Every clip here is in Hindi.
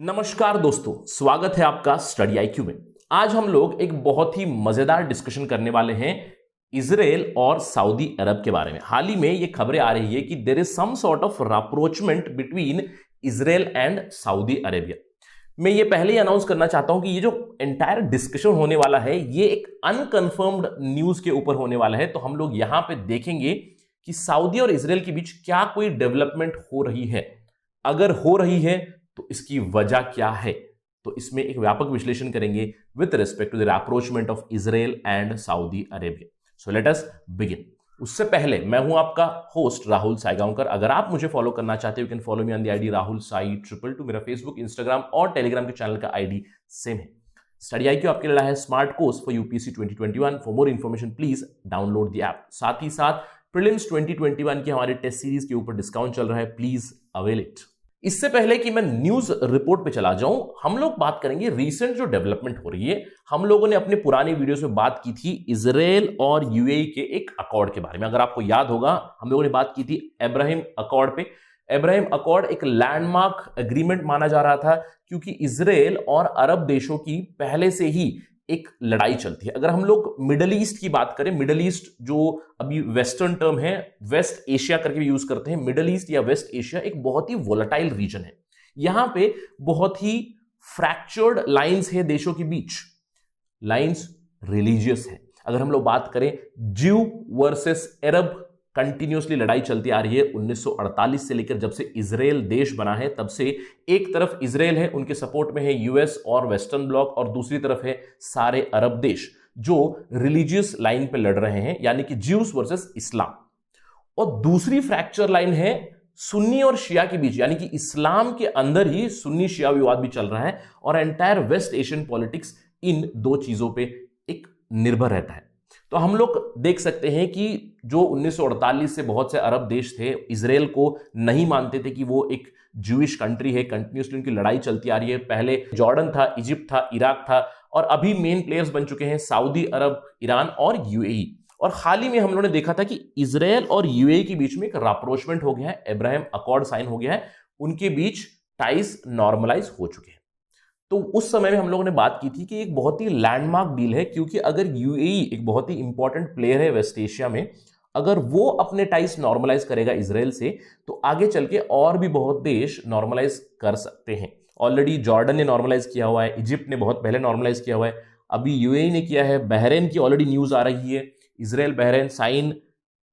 नमस्कार दोस्तों, स्वागत है आपका स्टडी आईक्यू में। आज हम लोग एक बहुत ही मजेदार डिस्कशन करने वाले हैं इजराइल और सऊदी अरब के बारे में। हाल ही में ये खबरें आ रही है कि there is some sort of rapprochement between Israel and Saudi Arabia. मैं ये पहले ही अनाउंस करना चाहता हूं कि ये जो एंटायर डिस्कशन होने वाला है ये एक अनकंफर्म्ड न्यूज के ऊपर होने वाला है। तो हम लोग यहां पे देखेंगे कि सऊदी और इजराइल के बीच क्या कोई डेवलपमेंट हो रही है, अगर हो रही है तो इसकी वजह क्या है। तो इसमें एक व्यापक विश्लेषण करेंगे with respect to the rapprochement of Israel and Saudi Arabia. So let us begin. उससे पहले मैं हूं आपका होस्ट राहुल साईगांवकर। अगर आप मुझे फॉलो करना चाहते हो, you can follow me on the ID Rahul Sai 222। मेरा फेसबुक, इंस्टाग्राम और टेलीग्राम के चैनल का आईडी सेम है। स्टडी आईक्यू आपके लिए लाया है smart course for UPSC 2021। For more information please download the app. साथ ही साथ प्रीलिम्स 2021 की हमारे टेस्ट सीरीज के ऊपर डिस्काउंट चल रहा है, प्लीज अवेल इट। इससे पहले कि मैं न्यूज रिपोर्ट पे चला जाऊं, हम लोग बात करेंगे रीसेंट जो डेवलपमेंट हो रही है। हम लोगों ने अपने पुरानी वीडियोस में बात की थी इजराइल और यूएई के एक अकॉर्ड के बारे में। अगर आपको याद होगा, हम लोगों ने बात की थी अब्राहम अकॉर्ड पे। अब्राहम अकॉर्ड एक लैंडमार्क एग्रीमेंट माना जा रहा था क्योंकि इजराइल और अरब देशों की पहले से ही एक लड़ाई चलती है। अगर हम लोग मिडल ईस्ट की बात करें, मिडल ईस्ट जो अभी वेस्टर्न टर्म है, वेस्ट एशिया करके भी यूज करते हैं, मिडल ईस्ट या वेस्ट एशिया एक बहुत ही वोलेटाइल रीजन है। यहां पे बहुत ही फ्रैक्चर्ड लाइंस है देशों के बीच, लाइंस रिलीजियस है। अगर हम लोग बात करें ज्यू वर्सेस अरब, कंटिन्यूसली लड़ाई चलती आ रही है 1948 से लेकर जब से इजराइल देश बना है तब से। एक तरफ इजराइल है, उनके सपोर्ट में है यूएस और वेस्टर्न ब्लॉक, और दूसरी तरफ है सारे अरब देश जो रिलीजियस लाइन पे लड़ रहे हैं, यानी कि ज्यूस वर्सेस इस्लाम। और दूसरी फ्रैक्चर लाइन है सुन्नी और शिया के बीच, यानी कि इस्लाम के अंदर ही सुन्नी शिया विवाद भी चल रहा है। और एंटायर वेस्ट एशियन पॉलिटिक्स इन दो चीजों पे एक निर्भर रहता है। तो हम लोग देख सकते हैं कि जो 1948 से बहुत से अरब देश थे इजराइल को नहीं मानते थे कि वो एक ज्यूइश कंट्री है। कंटिन्यूसली उनकी लड़ाई चलती आ रही है। पहले जॉर्डन था, इजिप्ट था, इराक था, और अभी मेन प्लेयर्स बन चुके हैं सऊदी अरब, ईरान और यूएई। और हाल ही में हम लोगों ने देखा था कि इजराइल और यूएई के बीच में एक राप्रोचमेंट हो गया है, अब्राहम अकॉर्ड साइन हो गया है, उनके बीच टाइज नॉर्मलाइज हो चुके हैं। तो उस समय में हम लोगों ने बात की थी कि एक बहुत ही लैंडमार्क डील है, क्योंकि अगर यूएई एक बहुत ही इंपॉर्टेंट प्लेयर है वेस्ट एशिया में, अगर वो अपने टाइज नॉर्मलाइज करेगा इजराइल से, तो आगे चल के और भी बहुत देश नॉर्मलाइज कर सकते हैं। ऑलरेडी जॉर्डन ने नॉर्मलाइज किया हुआ है, इजिप्ट ने बहुत पहले नॉर्मलाइज किया हुआ है, अभी यूएई ने किया है, बहरीन की ऑलरेडी न्यूज आ रही है, Israel Bahrain sign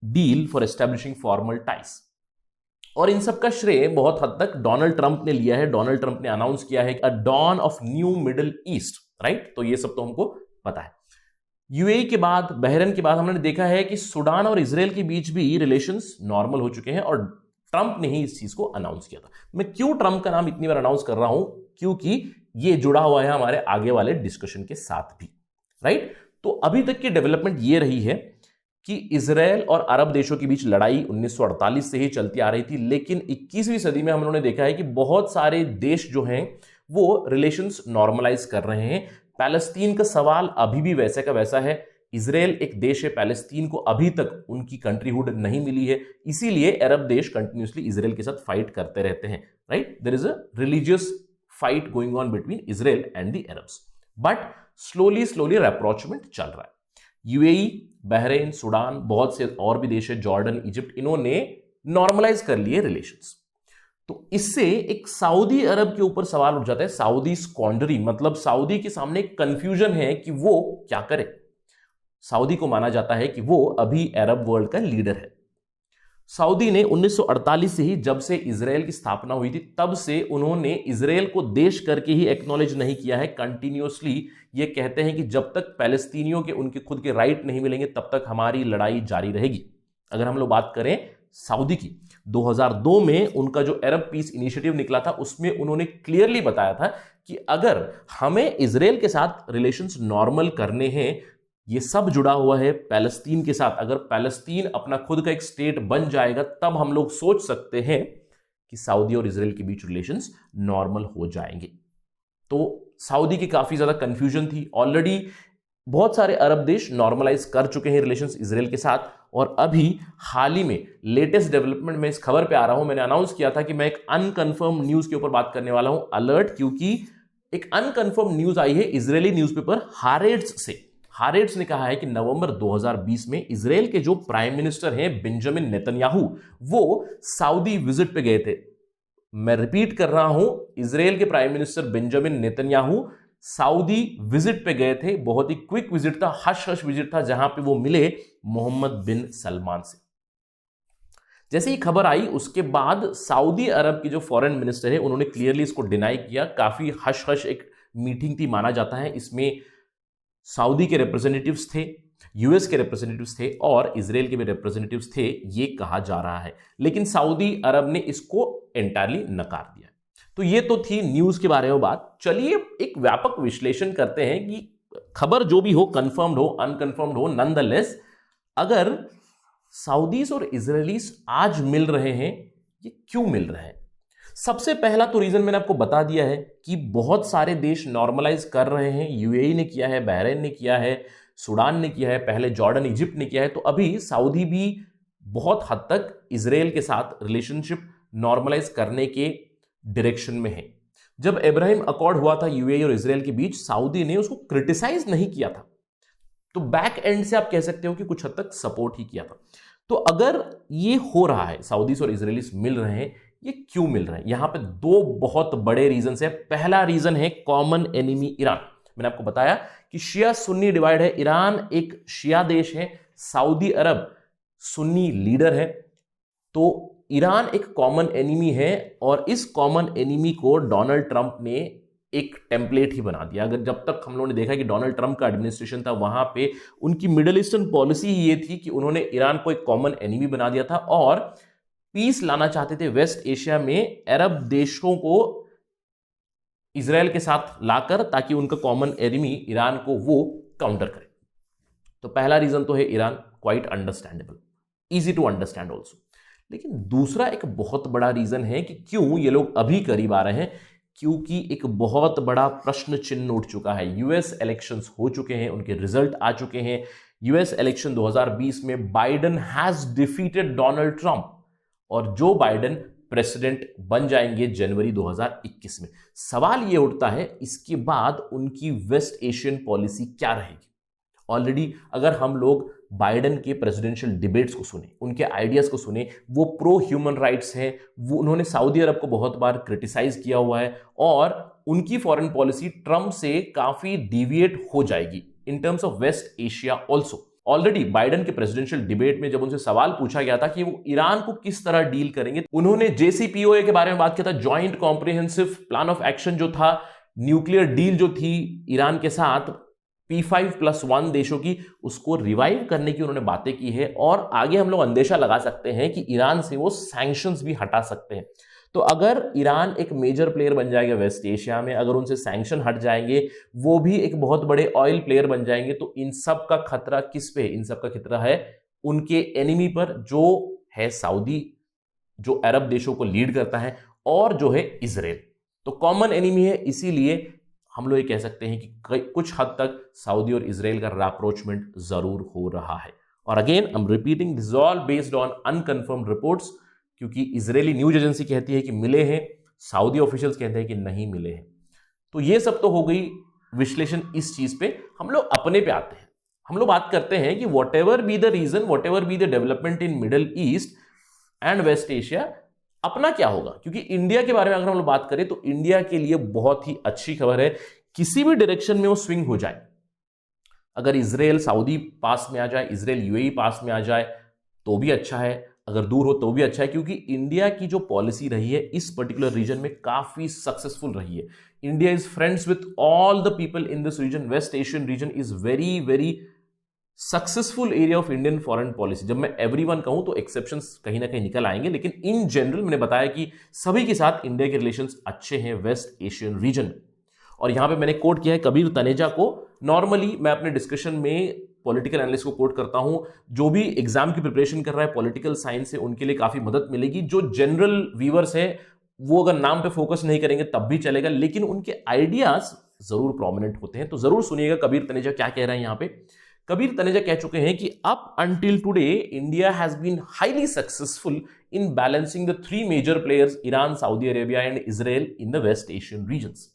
deal for establishing formal ties. और इन सब का श्रेय बहुत हद तक डोनाल्ड ट्रंप ने लिया है। डोनाल्ड ट्रंप ने अनाउंस किया है a dawn of new Middle East, right. तो ये सब तो हमको पता है। यूएई के बाद, बहरीन के बाद हमने देखा है कि सूडान और इजराइल के बीच भी रिलेशंस नॉर्मल हो चुके हैं, और ट्रंप ने ही इस चीज को अनाउंस किया था। मैं क्यों ट्रंप का नाम इतनी बार अनाउंस कर रहा हूं, क्योंकि ये जुड़ा हुआ है हमारे आगे वाले डिस्कशन के साथ भी, राइट। तो अभी तक की डेवलपमेंट ये रही है कि इजराइल और अरब देशों के बीच लड़ाई 1948 से ही चलती आ रही थी, लेकिन 21वीं सदी में हम लोगों ने देखा है कि बहुत सारे देश जो हैं वो रिलेशंस नॉर्मलाइज कर रहे हैं। पैलेस्तीन का सवाल अभी भी वैसे का वैसा है। इजराइल एक देश है, पैलेस्तीन को अभी तक उनकी कंट्रीहुड नहीं मिली है, इसीलिए अरब देश कंटिन्यूसली इजराइल के साथ फाइट करते रहते हैं, right. There is a religious fight going on between Israel and the Arabs, but slowly slowly rapprochement चल रहा है। यूएई, बहरीन, सूडान, बहुत से और भी देश है, जॉर्डन, इजिप्ट, इन्होंने नॉर्मलाइज कर लिए रिलेशंस। तो इससे एक सऊदी अरब के ऊपर सवाल उठ जाता है, सऊदी स्क्वांडरी, मतलब सऊदी के सामने कंफ्यूजन है कि वो क्या करे। सऊदी को माना जाता है कि वो अभी अरब वर्ल्ड का लीडर है। सऊदी ने 1948 से ही, जब से इजराइल की स्थापना हुई थी, तब से उन्होंने इजराइल को देश करके ही एक्नॉलेज नहीं किया है। कंटिन्यूसली ये कहते हैं कि जब तक पैलेस्तीनियों के उनके खुद के राइट नहीं मिलेंगे तब तक हमारी लड़ाई जारी रहेगी। अगर हम लोग बात करें सऊदी की, 2002 में उनका जो अरब पीस इनिशिएटिव निकला था, उसमें उन्होंने क्लियरली बताया था कि अगर हमें इजराइल के साथ रिलेशंस नॉर्मल करने हैं, ये सब जुड़ा हुआ है पैलेस्तीन के साथ, अगर पैलेस्तीन अपना खुद का एक स्टेट बन जाएगा तब हम लोग सोच सकते हैं कि सऊदी और इजराइल के बीच रिलेशंस नॉर्मल हो जाएंगे। तो सऊदी की काफी ज्यादा कंफ्यूजन थी। ऑलरेडी बहुत सारे अरब देश नॉर्मलाइज कर चुके हैं रिलेशंस इजराइल के साथ, और अभी हाल ही में लेटेस्ट डेवलपमेंट में इस खबर पे आ रहा हूं। मैंने अनाउंस किया था कि मैं एक अनकंफर्म न्यूज के ऊपर बात करने वाला हूं, अलर्ट, क्योंकि एक अनकंफर्म न्यूज आई है इजरायली न्यूज़पेपर हारेट्स से। हारेट्स ने कहा है कि नवंबर 2020 में इजराइल के जो प्राइम मिनिस्टर हैं बेंजामिन नेतन्याहू, वो सऊदी विजिट पे गए थे। मैं रिपीट कर रहा हूं, इजराइल के prime minister Benjamin Netanyahu Saudi visit पे गए थे। बहुत ही क्विक विजिट था, हश हश विजिट था, जहां पे वो मिले मोहम्मद बिन सलमान से। जैसे ही खबर आई उसके बाद सऊदी अरब के जो फॉरेन मिनिस्टर है उन्होंने क्लियरली इसको डिनाई किया। काफी हश हश एक मीटिंग थी माना जाता है। इसमें सऊदी के रिप्रेजेंटेटिव्स थे, यूएस के रिप्रेजेंटेटिव्स थे और इजराइल के भी रिप्रेजेंटेटिव्स थे, ये कहा जा रहा है। लेकिन सऊदी अरब ने इसको एंटायरली नकार दिया। तो ये तो थी न्यूज के बारे में बात। चलिए एक व्यापक विश्लेषण करते हैं कि खबर जो भी हो, कंफर्म्ड हो, अनकंफर्म्ड हो, नॉनदलेस, अगर सऊदीज और इजरायलीज आज मिल रहे हैं, ये क्यों मिल रहे हैं? सबसे पहला तो रीजन मैंने आपको बता दिया है कि बहुत सारे देश नॉर्मलाइज कर रहे हैं। यूएई ने किया है, बहरीन ने किया है, सूडान ने किया है, पहले जॉर्डन, इजिप्ट ने किया है। तो अभी सऊदी भी बहुत हद तक इजराइल के साथ रिलेशनशिप नॉर्मलाइज करने के डायरेक्शन में है। जब इब्राहिम अकॉर्ड हुआ था यूएई और इजराइल के बीच, सऊदी ने उसको क्रिटिसाइज नहीं किया था, तो बैक एंड से आप कह सकते हो कि कुछ हद तक सपोर्ट ही किया था। तो अगर ये हो रहा है, सऊदीज और इजरायलीज मिल रहे हैं, ये क्यों मिल रहे हैं? यहां पे दो बहुत बड़े रीजन है। पहला रीजन है कॉमन एनिमी ईरान। मैंने आपको बताया कि शिया सुन्नी डिवाइड है। ईरान एक शिया देश है, सऊदी अरब सुन्नी लीडर है। तो ईरान एक कॉमन एनिमी है और इस कॉमन एनिमी को डोनाल्ड ट्रंप ने एक टेम्पलेट ही बना दिया। अगर जब तक हम लोगों ने देखा कि डोनाल्ड ट्रंप का एडमिनिस्ट्रेशन था, वहां पे उनकी मिडिल ईस्टर्न पॉलिसी ये थी कि उन्होंने ईरान को एक कॉमन एनिमी बना दिया था और पीस लाना चाहते थे वेस्ट एशिया में अरब देशों को इजराइल के साथ लाकर, ताकि उनका कॉमन एनिमी ईरान को वो काउंटर करे। तो पहला रीजन तो है Iran, quite understandable, easy to understand also. लेकिन दूसरा एक बहुत बड़ा रीजन है कि क्यों ये लोग अभी करीब आ रहे हैं, क्योंकि एक बहुत बड़ा प्रश्न चिन्ह उठ चुका है। यूएस इलेक्शंस हो चुके हैं, उनके रिजल्ट आ चुके हैं। यूएस इलेक्शन 2020 में Biden has defeated Donald Trump और जो बाइडेन प्रेसिडेंट बन जाएंगे जनवरी 2021 में। सवाल यह उठता है इसके बाद उनकी वेस्ट एशियन पॉलिसी क्या रहेगी। ऑलरेडी अगर हम लोग बाइडेन के प्रेसिडेंशियल डिबेट्स को सुने, उनके आइडियाज को सुने, वो प्रो ह्यूमन राइट्स हैं, वो उन्होंने सऊदी अरब को बहुत बार क्रिटिसाइज किया हुआ है और उनकी फॉरेन पॉलिसी ट्रंप से काफी डिविएट हो जाएगी in terms of West Asia also. Already Biden के प्रेसिडेंशियल डिबेट में जब उनसे सवाल पूछा गया था कि वो ईरान को किस तरह डील करेंगे, उन्होंने JCPOA के बारे में बात किया था, joint comprehensive plan of action जो था, न्यूक्लियर डील जो थी ईरान के साथ P5+1 देशों की, उसको रिवाइव करने की उन्होंने बातें की है। और आगे हम लोग अंदेशा लगा सकते हैं कि ईरान से वो सैंक्शंस भी हटा सकते हैं। तो अगर ईरान एक मेजर प्लेयर बन जाएगा वेस्ट एशिया में, अगर उनसे सैंक्शन हट जाएंगे, वो भी एक बहुत बड़े ऑयल प्लेयर बन जाएंगे, तो इन सब का खतरा किस पे? इन सब का खतरा है उनके एनिमी पर, जो है सऊदी, जो अरब देशों को लीड करता है, और जो है इजराइल। तो कॉमन एनिमी है, इसीलिए हम लोग ये कह सकते हैं कि कुछ हद तक सऊदी और इजराइल का रैप्रोचमेंट जरूर हो रहा है। और again I am repeating, this is all based on unconfirmed reports, क्योंकि इजरायली न्यूज एजेंसी कहती है कि मिले हैं, सऊदी ऑफिशियल्स कहते हैं कि नहीं मिले हैं। तो ये सब तो हो गई विश्लेषण इस चीज पे। हम लोग अपने पे आते हैं। हम लोग बात करते हैं कि whatever be the reason, whatever be the development in Middle East and West Asia, अपना क्या होगा? क्योंकि इंडिया के बारे में अगर हम लोग बात करें तो इंडिया के लिए बहुत ही अच्छी खबर है। किसी भी डायरेक्शन में वो स्विंग हो जाए, अगर इजराइल सऊदी पास में आ जाए, इजराइल यूएई पास में आ जाए तो भी अच्छा है, अगर दूर हो तो भी अच्छा है, क्योंकि इंडिया की जो पॉलिसी रही है इस पर्टिकुलर रीजन में काफी सक्सेसफुल रही है। India is friends with all the people in this region. West Asian region is very very successful area of Indian foreign policy. जब मैं एवरीवन कहूं तो एक्सेप्शंस कहीं ना कहीं निकल आएंगे, लेकिन इन जनरल मैंने बताया कि सभी के साथ इंडिया के रिलेशंस अच्छे हैं वेस्ट एशियन रीजन। और यहां पे मैंने कोट किया है कबीर तनेजा को। नॉर्मली मैं अपने डिस्कशन में पॉलिटिकल एनालिस्ट को कोट करता हूं। जो भी एग्जाम की प्रिपरेशन कर रहा है पॉलिटिकल साइंस से, उनके लिए काफी मदद मिलेगी। जो जनरल व्यूअर्स है वो अगर नाम पे फोकस नहीं करेंगे तब भी चलेगा, लेकिन उनके आइडियाज जरूर प्रोमिनेंट होते हैं। तो जरूर सुनिएगा कबीर तनेजा क्या कह रहे हैं। यहां पे कबीर तनेजा कह चुके हैं कि up until today India has been highly successful in balancing the three major players Iran, Saudi Arabia and Israel in the West Asian regions.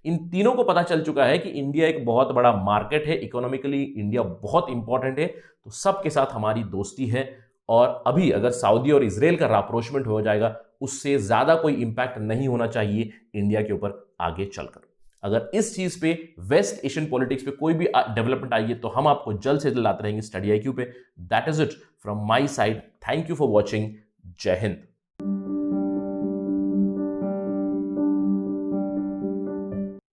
इन तीनों को पता चल चुका है कि इंडिया एक बहुत बड़ा मार्केट है, इकोनॉमिकली इंडिया बहुत इंपॉर्टेंट है, तो सबके साथ हमारी दोस्ती है। और अभी अगर सऊदी और इजराइल का राप्रोचमेंट हो जाएगा, उससे ज्यादा कोई इंपैक्ट नहीं होना चाहिए इंडिया के ऊपर आगे चलकर। अगर इस चीज पे वेस्ट एशियन पॉलिटिक्स पे कोई भी डेवलपमेंट आई है तो हम आपको जल्द से जल्द लाते रहेंगे स्टडी IQ पे। That is it from my side. Thank you for watching. जय हिंद।